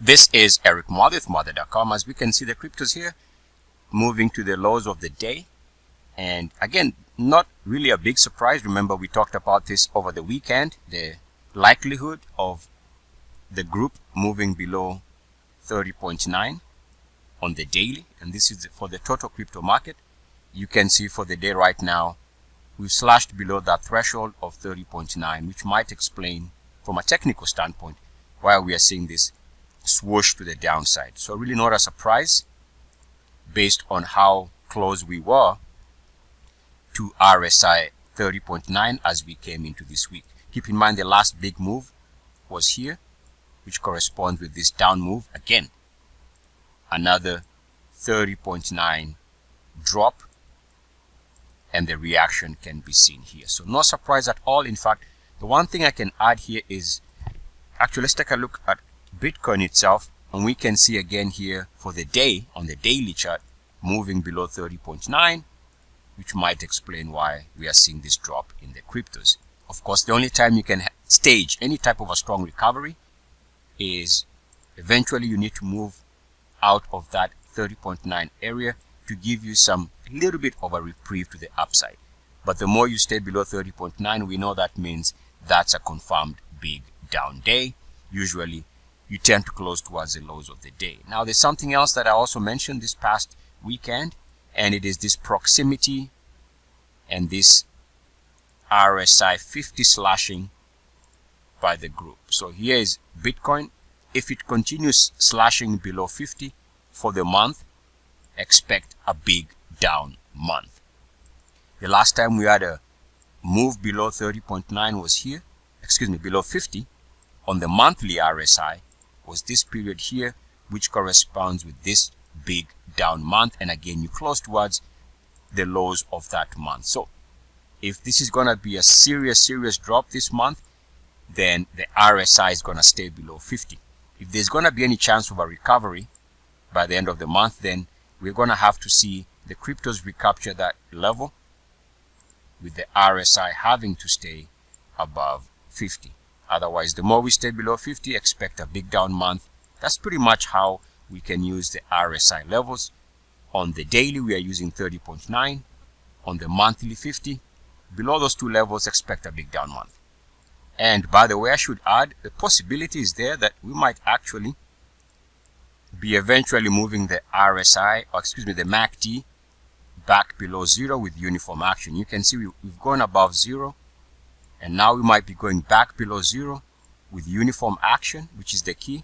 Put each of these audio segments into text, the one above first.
This is Eric Muathe, Muathe.com. As we can see, the cryptos here moving to the lows of the day. And again, not really a big surprise. Remember, we talked about this over the weekend, the likelihood of the group moving below 30.9 on the daily. And this is for the total crypto market. You can see for the day right now, we've slashed below that threshold of 30.9, which might explain from a technical standpoint why we are seeing this swoosh to the downside. So really not a surprise based on how close we were to RSI 30.9 as we came into this week. Keep in mind the last big move was here, which corresponds with this down move. Again, another 30.9 drop, and the reaction can be seen here. So no surprise at all. In fact, the one thing I can add here is, actually let's take a look at Bitcoin itself, and we can see again here for the day on the daily chart moving below 30.9, which might explain why we are seeing this drop in the cryptos. Of course, the only time you can stage any type of a strong recovery is eventually you need to move out of that 30.9 area to give you some little bit of a reprieve to the upside. But the more you stay below 30.9, we know that means that's a confirmed big down day. Usually you tend to close towards the lows of the day. Now there's something else that I also mentioned this past weekend, and it is this proximity and this RSI 50 slashing by the group. So here is Bitcoin. If it continues slashing below 50 for the month, expect a big down month. The last time we had a move below 30.9 was here, below 50 on the monthly RSI was this period here, which corresponds with this big down month. And again, you close towards the lows of that month. So if this is going to be a serious drop this month, then the RSI is going to stay below 50. If there's going to be any chance of a recovery by the end of the month, then we're going to have to see the cryptos recapture that level, with the RSI having to stay above 50. Otherwise, the more we stay below 50, expect a big down month. That's pretty much how we can use the RSI levels. On the daily, we are using 30.9. On the monthly, 50. Below those two levels, expect a big down month. And by the way, I should add, the possibility is there that we might actually be eventually moving the RSI, or the MACD back below zero with uniform action. You can see we've gone above zero, and now we might be going back below zero with uniform action, which is the key.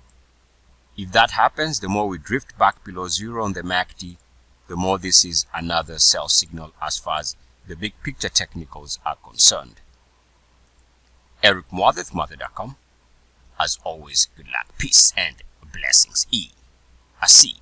If that happens, the more we drift back below zero on the MACD, the more this is another sell signal as far as the big picture technicals are concerned. Eric Muathe, Muathe.com. As always, good luck, peace, and blessings. ERSI.